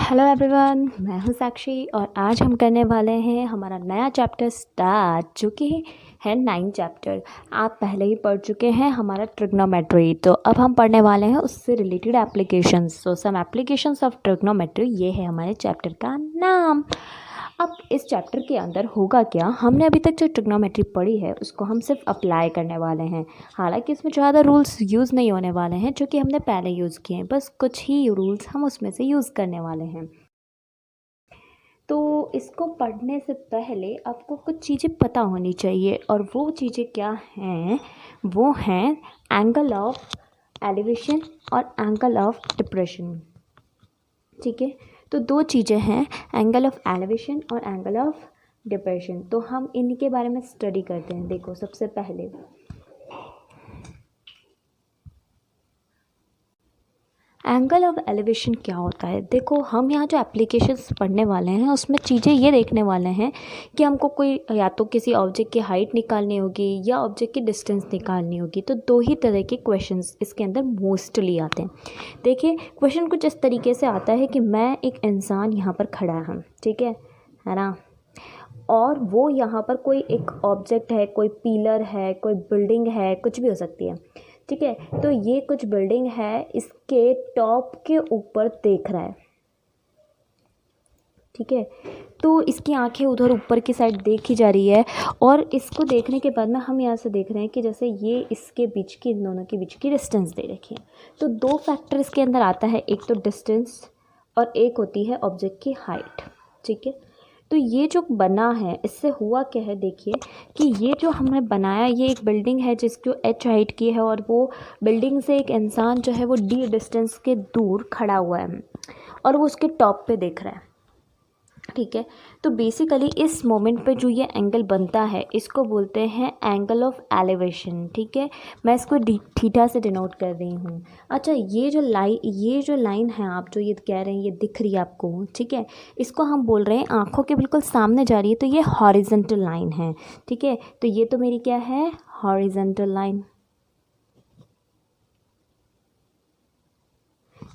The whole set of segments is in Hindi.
हेलो एवरीवन, मैं हूं साक्षी और आज हम करने वाले हैं हमारा नया चैप्टर स्टार्ट, जो कि है 9 चैप्टर। आप पहले ही पढ़ चुके हैं हमारा ट्रिग्नोमेट्री, तो अब हम पढ़ने वाले हैं उससे related applications. So some applications of trigonometry, ये है हमारे चैप्टर का नाम। अब इस चैप्टर के अंदर होगा क्या, हमने अभी तक जो ट्रिग्नोमेट्री पढ़ी है उसको हम सिर्फ अप्लाई करने वाले हैं। हालांकि इसमें ज़्यादा रूल्स यूज़ नहीं होने वाले हैं जो कि हमने पहले यूज़ किए हैं, बस कुछ ही रूल्स हम उसमें से यूज़ करने वाले हैं। तो इसको पढ़ने से पहले आपको कुछ चीज़ें पता होनी चाहिए, और वो चीज़ें क्या हैं, वो हैं एंगल ऑफ एलिवेशन और एंगल ऑफ डिप्रेशन। ठीक है, तो दो चीज़ें हैं, एंगल ऑफ एलिवेशन और एंगल ऑफ डिप्रेशन। तो हम इनके बारे में स्टडी करते हैं। देखो, सबसे पहले एंगल ऑफ एलिवेशन क्या होता है। देखो, हम यहाँ जो एप्लीकेशंस पढ़ने वाले हैं उसमें चीज़ें ये देखने वाले हैं कि हमको कोई या तो किसी ऑब्जेक्ट की हाइट निकालनी होगी या ऑब्जेक्ट की डिस्टेंस निकालनी होगी। तो दो ही तरह के क्वेश्चंस इसके अंदर मोस्टली आते हैं। देखिए, क्वेश्चन कुछ इस तरीके से आता है कि मैं एक इंसान यहाँ पर खड़ा हूँ, ठीक है ना, और वो यहाँ पर कोई एक ऑब्जेक्ट है, कोई पिलर है, कोई बिल्डिंग है, कुछ भी हो सकती है। ठीक है, तो ये कुछ बिल्डिंग है, इसके टॉप के ऊपर देख रहा है। ठीक है, तो इसकी आंखें उधर ऊपर की साइड देखी जा रही है, और इसको देखने के बाद में हम यहाँ से देख रहे हैं कि जैसे ये इसके बीच की, इन दोनों के बीच की डिस्टेंस दे रखी है। तो दो फैक्टर इसके अंदर आता है, एक तो डिस्टेंस और एक होती है ऑब्जेक्ट की हाइट। ठीक है, तो ये जो बना है, इससे हुआ क्या है, देखिए कि ये जो हमने बनाया, ये एक बिल्डिंग है जिसको h हाइट की है, और वो बिल्डिंग से एक इंसान जो है वो d डिस्टेंस के दूर खड़ा हुआ है और वो उसके टॉप पे देख रहा है। ठीक है, तो बेसिकली इस मोमेंट पे जो ये एंगल बनता है इसको बोलते हैं एंगल ऑफ एलिवेशन। ठीक है, मैं इसको थीटा से डिनोट कर रही हूँ। अच्छा, ये जो लाइन है, आप जो ये कह रहे हैं, ये दिख रही है आपको, ठीक है, इसको हम बोल रहे हैं आँखों के बिल्कुल सामने जा रही है, तो ये हॉरिजॉन्टल लाइन है। ठीक है, तो ये तो मेरी क्या है, हॉरिजॉन्टल लाइन।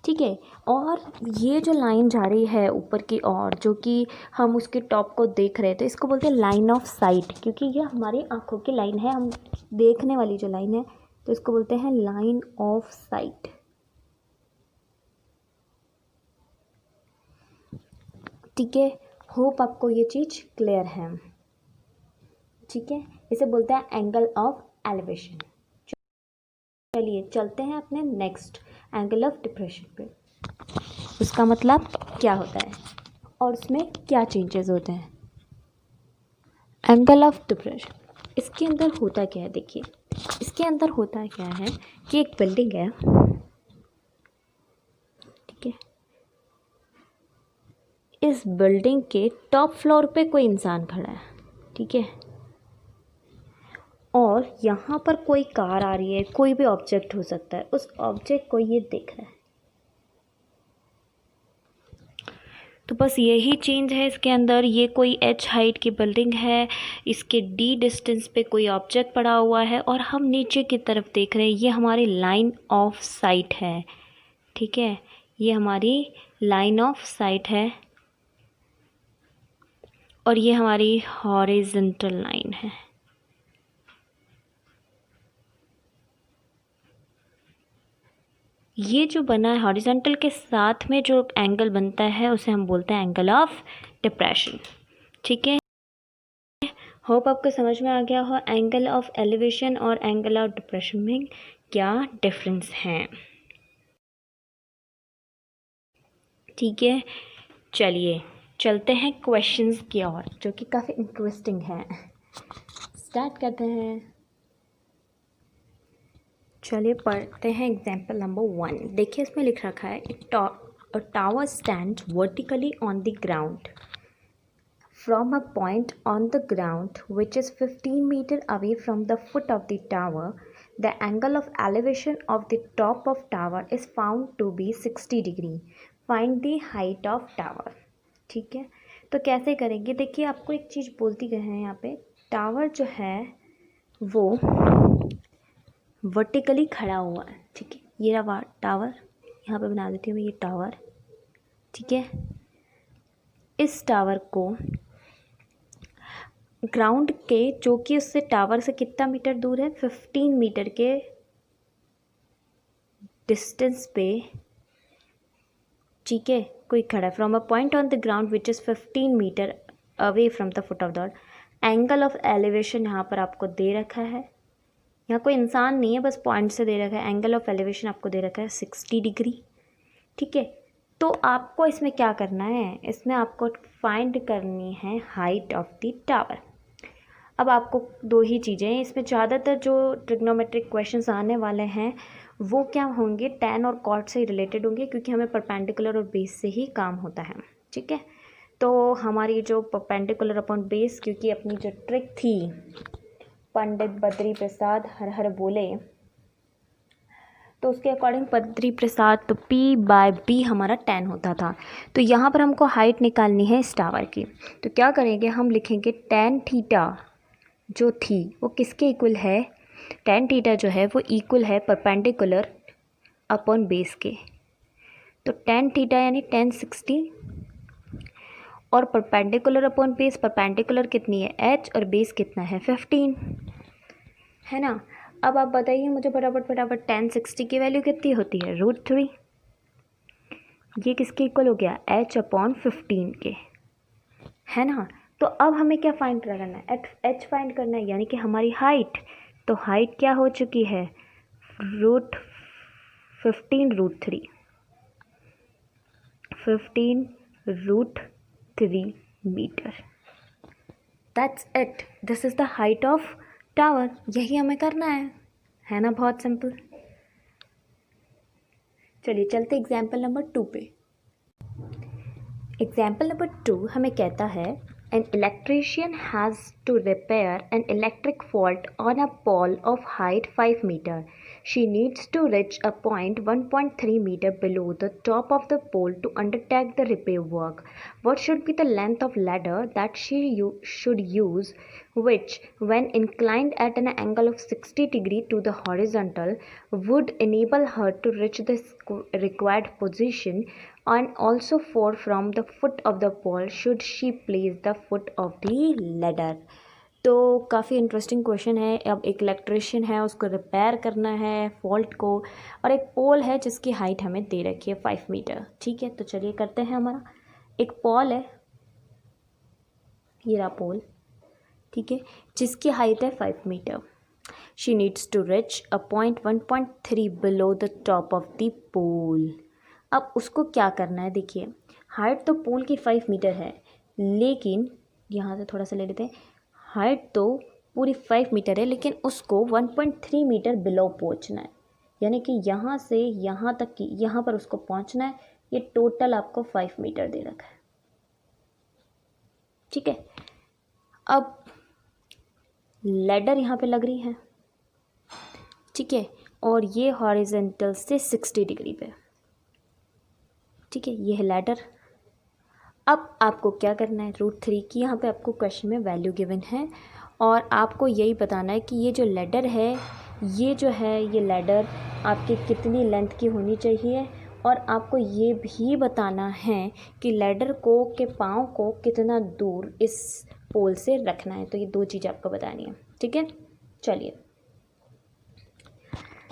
ठीक है, और ये जो लाइन जा रही है ऊपर की ओर, जो कि हम उसके टॉप को देख रहे हैं, तो इसको बोलते हैं लाइन ऑफ साइट, क्योंकि ये हमारी आंखों की लाइन है, हम देखने वाली जो लाइन है, तो इसको बोलते हैं लाइन ऑफ साइट। ठीक है, होप आपको ये चीज़ क्लियर है। ठीक है, इसे बोलते हैं एंगल ऑफ एलिवेशन। चलिए चलते हैं अपने नेक्स्ट एंगल ऑफ डिप्रेशन पे। उसका मतलब क्या होता है और उसमें क्या चेंजेस होते हैं। एंगल ऑफ डिप्रेशन, इसके अंदर होता क्या है, देखिए इसके अंदर होता क्या है कि एक बिल्डिंग है, ठीक है, इस बिल्डिंग के टॉप फ्लोर पे कोई इंसान खड़ा है, ठीक है, और यहाँ पर कोई कार आ रही है, कोई भी ऑब्जेक्ट हो सकता है, उस ऑब्जेक्ट को ये देख रहा है। तो बस यही चेंज है इसके अंदर। ये कोई h हाइट की बिल्डिंग है, इसके d डिस्टेंस पे कोई ऑब्जेक्ट पड़ा हुआ है, और हम नीचे की तरफ देख रहे हैं, ये हमारी लाइन ऑफ साइट है। ठीक है, ये हमारी लाइन ऑफ साइट है, और ये हमारी हॉरिजॉन्टल लाइन है। ये जो बना है हॉरिजॉन्टल के साथ में जो एंगल बनता है उसे हम बोलते हैं एंगल ऑफ डिप्रेशन। ठीक है, होप आपको समझ में आ गया हो एंगल ऑफ एलिवेशन और एंगल ऑफ डिप्रेशन में क्या डिफरेंस है। ठीक है, चलिए चलते हैं क्वेश्चंस की ओर, जो कि काफ़ी इंटरेस्टिंग है। स्टार्ट करते हैं। चलिए पढ़ते हैं एग्जाम्पल नंबर 1। देखिए, इसमें लिख रखा है, a tower stands vertically on the ground from a point on the ground which is 15 meter away from the foot of the tower. The angle of elevation of the top of tower is found to be 60 degree. Find the height of tower. ठीक है, तो कैसे करेंगे, देखिए आपको एक चीज़ बोलती गए हैं यहाँ पे, टावर जो है वो वर्टिकली खड़ा हुआ है। ठीक है, ये रहा टावर, यहाँ पे बना देती हूँ मैं ये टावर। ठीक है, इस टावर को ग्राउंड के, जो कि उससे टावर से कितना मीटर दूर है, 15 मीटर के डिस्टेंस पे, ठीक है, कोई खड़ा है। From a point on the ground which is 15 metre away from the foot of the angle of elevation यहाँ पर आपको दे रखा है। यहाँ कोई इंसान नहीं है, बस पॉइंट से दे रखा है। एंगल ऑफ एलिवेशन आपको दे रखा है 60 डिग्री, ठीक है। तो आपको इसमें क्या करना है, इसमें आपको फाइंड करनी है हाइट ऑफ द टावर। अब आपको दो ही चीज़ें हैं इसमें, ज़्यादातर जो ट्रिग्नोमेट्रिक क्वेश्चंस आने वाले हैं वो क्या होंगे, tan और cot से रिलेटेड होंगे, क्योंकि हमें परपेंडिकुलर और बेस से ही काम होता है, ठीक है। तो हमारी जो परपेंडिकुलर अपॉन बेस, क्योंकि अपनी जो ट्रिक थी पंडित बद्री प्रसाद हर हर बोले, तो उसके अकॉर्डिंग बद्री प्रसाद तो P/B हमारा tan होता था। तो यहाँ पर हमको हाइट निकालनी है इस टावर की। तो क्या करेंगे, हम लिखेंगे tan थीटा जो थी वो किसके इक्वल है, tan थीटा जो है वो इक्वल है परपेंडिकुलर अपॉन बेस के। तो tan थीटा यानी tan 60 और परपेंडिकुलर अपॉन बेस, परपेंडिकुलर कितनी है h और बेस कितना है 15, है ना। अब आप बताइए मुझे फटाफट tan 60 की वैल्यू कितनी होती है, √3। ये किसके इक्वल हो गया, h/15 के, है ना। तो अब हमें क्या फाइंड करना है, h फाइंड करना है, यानी कि हमारी हाइट। तो हाइट क्या हो चुकी है, √15 √3 metre. That's it, this is the height of tower. यही हमें करना है ना, बहुत सिंपल। चलिए चलते एग्जाम्पल नंबर 2 पे। एग्जाम्पल नंबर 2 हमें कहता है, an electrician has to repair an electric fault on a pole of height 5 meter. She needs to reach a point 1.3 meter below the top of the pole to undertake the repair work. What should be the length of ladder that she should use, which, when inclined at an angle of 60 degree to the horizontal, would enable her to reach the required position, and also for from the foot of the pole should she place the foot of the ladder. तो काफ़ी इंटरेस्टिंग क्वेश्चन है। अब एक इलेक्ट्रिशियन है, उसको रिपेयर करना है फॉल्ट को, और एक पोल है जिसकी हाइट हमें दे रखी है 5 मीटर, ठीक है। तो चलिए करते हैं। हमारा एक पोल है, ये रहा पोल, ठीक है, जिसकी हाइट है 5 meter. She needs to reach a point 1.3 below the top of the pole. अब उसको क्या करना है, देखिए हाइट तो पोल की 5 मीटर है, लेकिन यहाँ से थोड़ा सा ले लेते हैं, हाइट तो पूरी 5 मीटर है, लेकिन उसको 1.3 मीटर बिलो पहुँचना है, यानी कि यहाँ से यहाँ तक की, यहाँ पर उसको पहुँचना है। ये टोटल आपको 5 मीटर दे रखा है, ठीक है। अब लैडर यहाँ पे लग रही है, ठीक है, और ये हॉरिजेंटल से 60 डिग्री पे, ठीक है, ये है लैडर। अब आपको क्या करना है, √3 की यहाँ पे आपको क्वेश्चन में वैल्यू गिवन है, और आपको यही बताना है कि ये जो लैडर है, ये जो है ये लैडर आपकी कितनी लेंथ की होनी चाहिए, और आपको ये भी बताना है कि लैडर को के पाँव को कितना दूर इस पोल से रखना है। तो ये दो चीज़ आपको बतानी है, ठीक है। चलिए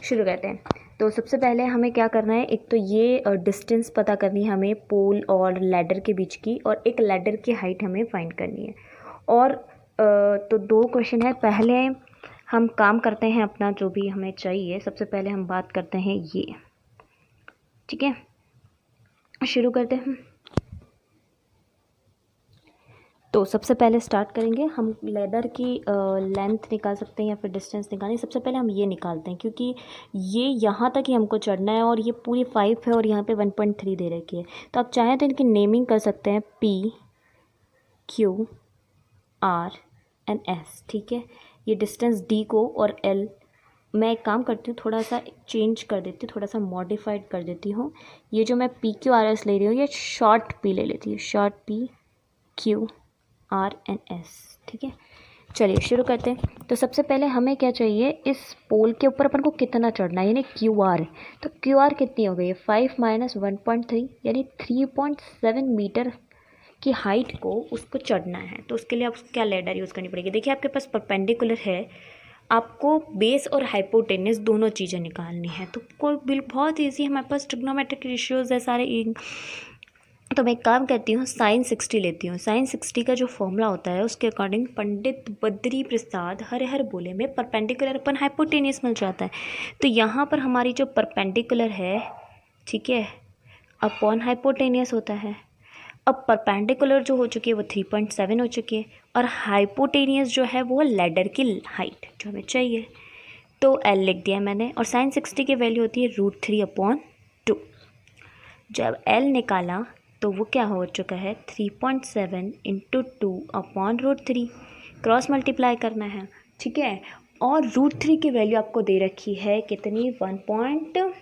शुरू करते हैं। तो सबसे पहले हमें क्या करना है, एक तो ये डिस्टेंस पता करनी है हमें पोल और लैडर के बीच की, और एक लैडर की हाइट हमें फाइंड करनी है। और तो दो क्वेश्चन है। पहले हम काम करते हैं अपना जो भी हमें चाहिए। सबसे पहले हम बात करते हैं ये, ठीक है, शुरू करते हैं। तो सबसे पहले स्टार्ट करेंगे हम, लैडर की लेंथ निकाल सकते हैं या फिर डिस्टेंस निकालें। सबसे पहले हम ये निकालते हैं, क्योंकि ये यहाँ तक ही हमको चढ़ना है, और ये पूरी 5 है और यहाँ पे 1.3 दे रखी है। तो आप चाहें तो इनकी नेमिंग कर सकते हैं P, Q, R and S, ठीक है। ये डिस्टेंस D को और L, मैं एक काम करती हूँ, थोड़ा सा चेंज कर देती हूँ, थोड़ा सा मॉडिफाइड कर देती हूँ। ये जो मैं PQRS ले रही हूँ, ये शॉर्ट P ले लेती हूँ, short P, Q, R and S, ठीक है। चलिए शुरू करते हैं। तो सबसे पहले हमें क्या चाहिए, इस पोल के ऊपर अपन को कितना चढ़ना है, यानी QR। तो QR कितनी हो गई है, 5 - 1.3 यानी 3.7 मीटर कि हाइट को उसको चढ़ना है, तो उसके लिए आपको क्या लैडर यूज़ करनी पड़ेगी। देखिए आपके पास परपेंडिकुलर है, आपको बेस और हाइपोटेनस दोनों चीज़ें निकालनी है। तो कोई बहुत ईजी, हमारे पास ट्रिग्नोमेट्रिक रेशियोज़ है सारे। तो मैं एक काम करती हूँ, साइन 60 लेती हूँ। साइन 60 का जो फॉर्मूला होता है उसके अकॉर्डिंग पंडित बद्री प्रसाद हर बोले में परपेंडिकुलर अपन हाइपोटेनियस मिल जाता है। तो यहाँ पर हमारी जो परपेंडिकुलर है, ठीक है, अपॉन हाइपोटेनियस होता है। अब परपेंडिकुलर जो हो चुकी है वो 3.7 हो चुकी है, और हाइपोटेनियस जो है वो लैडर की हाइट जो हमें चाहिए, तो एल लिख दिया मैंने। और साइन 60 की वैल्यू होती है √3/2। जब एल निकाला तो वो क्या हो चुका है, 3.7 × 2/√3। क्रॉस मल्टीप्लाई करना है, ठीक है। और √3 की वैल्यू आपको दे रखी है कितनी, 1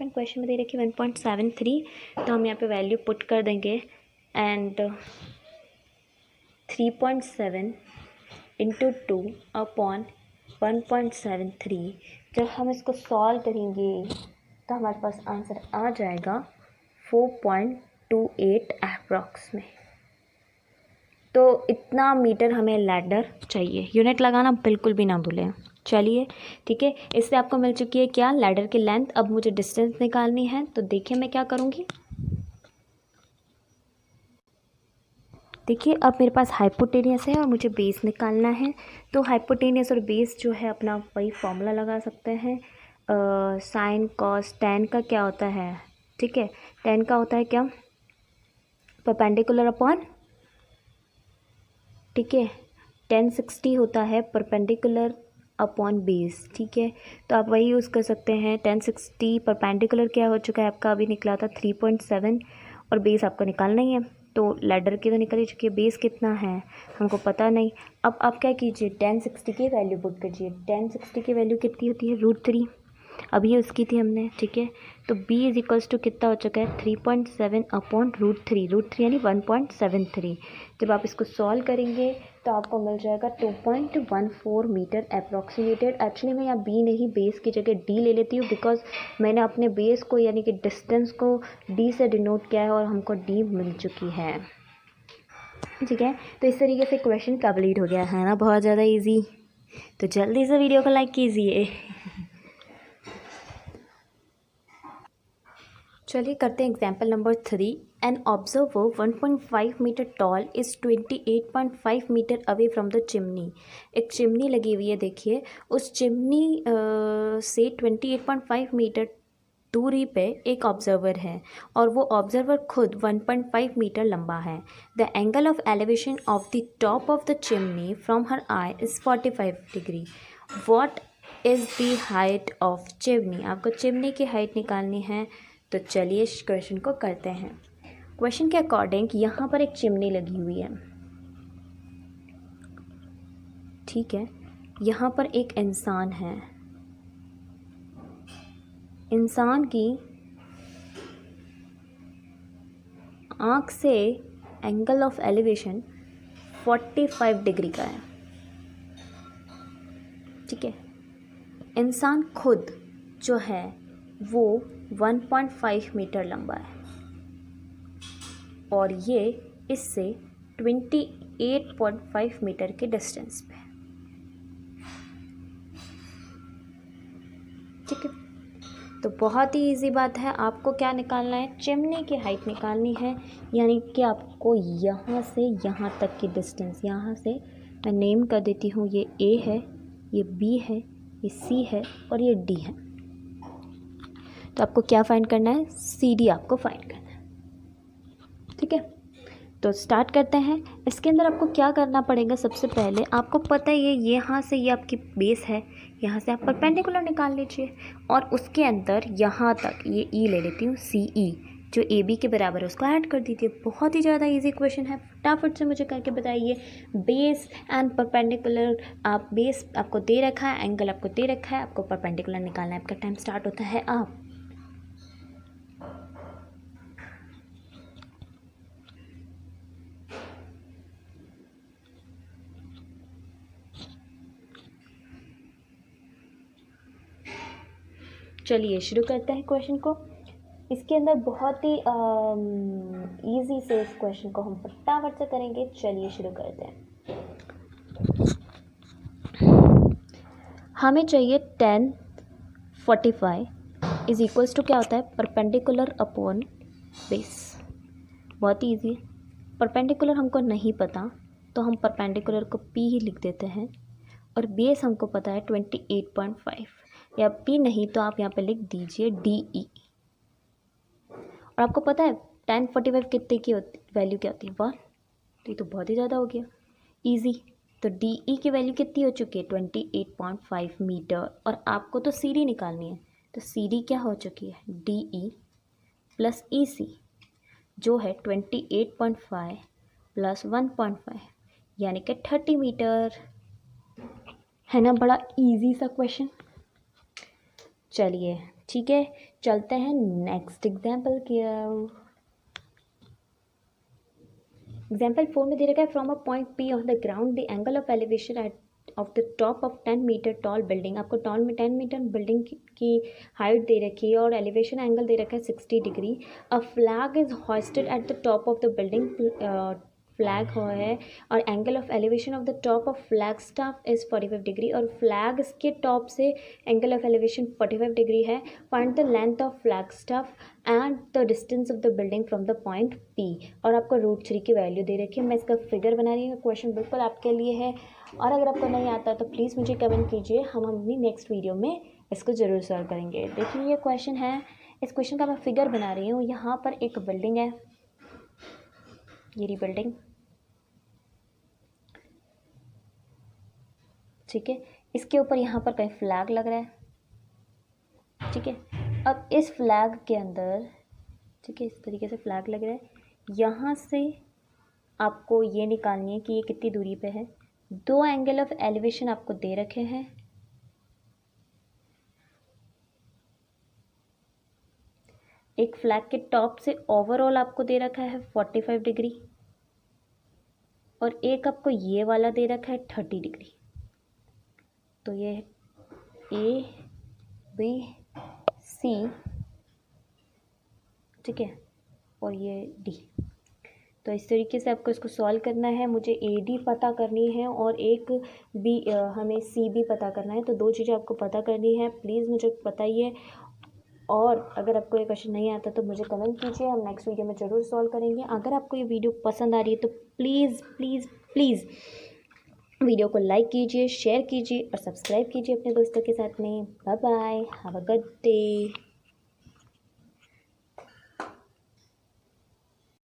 क्वेश्चन में दे रखी है 1.73। तो हम यहाँ पे वैल्यू पुट कर देंगे, एंड 3.7 × 2/1.73। जब हम इसको सॉल्व करेंगे तो हमारे पास आंसर आ जाएगा 4.28 अप्रॉक्स में। तो इतना मीटर हमें लैडर चाहिए। यूनिट लगाना बिल्कुल भी ना भूलें। चलिए ठीक है, इससे आपको मिल चुकी है क्या, लैडर की लेंथ। अब मुझे डिस्टेंस निकालनी है, तो देखिए मैं क्या करूँगी। देखिए अब मेरे पास हाइपोटेनियस है और मुझे बेस निकालना है। तो हाइपोटेनियस और बेस जो है अपना वही फॉर्मूला लगा सकते हैं। साइन कॉस टेन का क्या होता है, ठीक है, टेन का होता है क्या, परपेंडिकुलर अपॉन, ठीक है, 1060 होता है परपेंडिकुलर अपॉन बेस, ठीक है। तो आप वही यूज़ कर सकते हैं। 1060 परपेंडिकुलर क्या हो चुका है आपका, अभी निकला था 3.7, और बेस आपको निकालना ही है। तो लैडर की तो निकल ही चुकी है, बेस कितना है हमको पता नहीं। अब आप क्या कीजिए, 1060 की वैल्यू पुट कीजिए। 1060 की वैल्यू कितनी होती है, √3, अभी उसकी थी हमने, ठीक है। तो b = कितना हो चुका है, 3.7/√3, √3 यानी 1.73। जब आप इसको सॉल्व करेंगे तो आपको मिल जाएगा 2.14 मीटर अप्रॉक्सीमेटेड। एक्चुअली मैं यहाँ b नहीं, बेस की जगह d ले लेती हूँ, बिकॉज मैंने अपने बेस को यानी कि डिस्टेंस को d से डिनोट किया है और हमको d मिल चुकी है, ठीक है। तो इस तरीके से क्वेश्चन कंप्लीट हो गया है ना, बहुत ज़्यादा ईजी। तो जल्दी से वीडियो को लाइक कीजिए। चलिए करते हैं example number 3। An observer 1.5 metre tall is 28.5 metre away from the chimney. एक चिमनी लगी हुई है, देखिए उस चिमनी से 28.5 मीटर दूरी पे एक ऑब्जर्वर है, और वो ऑब्जर्वर खुद 1.5 मीटर लंबा है। The angle of elevation of the top of the chimney from her I is 45 degree. What is the height of chimney. आपको चिमनी की हाइट निकालनी है। तो चलिए इस क्वेश्चन को करते हैं। क्वेश्चन के अकॉर्डिंग यहाँ पर एक चिमनी लगी हुई है, ठीक है। यहाँ पर एक इंसान है, इंसान की आँख से एंगल ऑफ एलिवेशन 45 डिग्री का है, ठीक है। इंसान खुद जो है वो 1.5 मीटर लंबा है, और ये इससे 28.5 मीटर के डिस्टेंस पे है, ठीक है। तो बहुत ही इजी बात है, आपको क्या निकालना है, चिमनी की हाइट निकालनी है। यानी कि आपको यहाँ से यहाँ तक की डिस्टेंस, यहाँ से मैं नेम कर देती हूँ, ये ए है, ये बी है, ये सी है, और ये डी है। तो आपको क्या फाइंड करना है, सी डी आपको फाइंड करना है, ठीक है। तो स्टार्ट करते हैं। इसके अंदर आपको क्या करना पड़ेगा, सबसे पहले आपको पता है ये यहाँ से ये आपकी बेस है, यहाँ से आप परपेंडिकुलर निकाल लीजिए, और उसके अंदर यहाँ तक ये ई ले लेती हूँ, सी ई जो ए बी के बराबर है उसको ऐड कर दीजिए। बहुत ही ज़्यादा इजी क्वेश्चन है, फटाफट से मुझे करके बताइए। बेस एंड परपेंडिकुलर, आप बेस आपको दे रखा है, एंगल आपको दे रखा है, आपको परपेंडिकुलर निकालना है। आपका टाइम स्टार्ट होता है आप। चलिए शुरू करते हैं क्वेश्चन को। इसके अंदर बहुत ही इजी से इस क्वेश्चन को हम फटाफट से करेंगे। चलिए शुरू करते हैं। हमें चाहिए 1045 इज इक्वल्स टू क्या होता है, परपेंडिकुलर अपॉन बेस। बहुत ही ईजी है। परपेंडिकुलर हमको नहीं पता तो हम परपेंडिकुलर को p ही लिख देते हैं, और बेस हमको पता है 28.5, या p नहीं तो आप यहाँ पे लिख दीजिए DE। और आपको पता है 1045 कितने की वैल्यू क्या होती है, 1। तो ये तो बहुत ही ज़्यादा हो गया, ईजी। तो DE की वैल्यू कितनी हो चुकी है, 28.5 मीटर। और आपको तो CD निकालनी है, तो CD क्या हो चुकी है, DE प्लस EC, जो है 28.5 प्लस 1.5 यानी कि 30 मीटर। है ना, बड़ा इजी सा क्वेश्चन। चलिए ठीक है, चलते हैं नेक्स्ट एग्जाम्पल की। एग्जाम्पल 4 में दे रखा है, from a point P on the ground the angle of elevation at of the top of 10 metre tall building. आपको टॉल में 10 मीटर बिल्डिंग की हाइट दे रखी है और एलिवेशन एंगल दे रखा है 60 degree. A flag is hosted at the top of the building, flag है और angle of elevation of the top of flag staff is 45 degree, और फ्लैग के टॉप से एंगल ऑफ एलिवेशन 45 डिग्री है। Find the length of flag staff and the distance of the building from the point P। और आपको √3 की वैल्यू दे रखी है। मैं इसका फिगर बना रही हूँ, क्वेश्चन बिल्कुल आपके लिए है। और अगर आपको नहीं आता तो प्लीज़ मुझे कमेंट कीजिए, हम अपनी नेक्स्ट वीडियो में इसको ज़रूर सॉल्व करेंगे। देखिए ये क्वेश्चन है, इस क्वेश्चन का मैं फिगर बना रही हूँ। यहाँ पर एक बिल्डिंग है, ये रही बिल्डिंग, ठीक है। इसके ऊपर यहाँ पर कहीं फ्लैग लग रहा है, ठीक है। अब इस फ्लैग के अंदर, ठीक है, इस तरीके से फ्लैग लग रहा है। यहाँ से आपको ये निकालनी है कि ये कितनी दूरी पे है। 2 एंगल ऑफ एलिवेशन आपको दे रखे हैं। एक फ्लैग के टॉप से ओवरऑल आपको दे रखा है 45 डिग्री, और एक आपको ये वाला दे रखा है 30 डिग्री। तो ये A B C, ठीक है, और ये D। तो इस तरीके से आपको इसको सॉल्व करना है। मुझे AD पता करनी है और एक B हमें C भी पता करना है। तो 2 चीज़ें आपको पता करनी है, प्लीज़ मुझे बताइए। और अगर आपको ये क्वेश्चन नहीं आता तो मुझे कमेंट कीजिए, हम नेक्स्ट वीडियो में ज़रूर सॉल्व करेंगे। अगर आपको ये वीडियो पसंद आ रही है तो प्लीज़ प्लीज़ प्लीज़ वीडियो को लाइक कीजिए, शेयर कीजिए और सब्सक्राइब कीजिए अपने दोस्तों के साथ में। Bye bye, have a good day.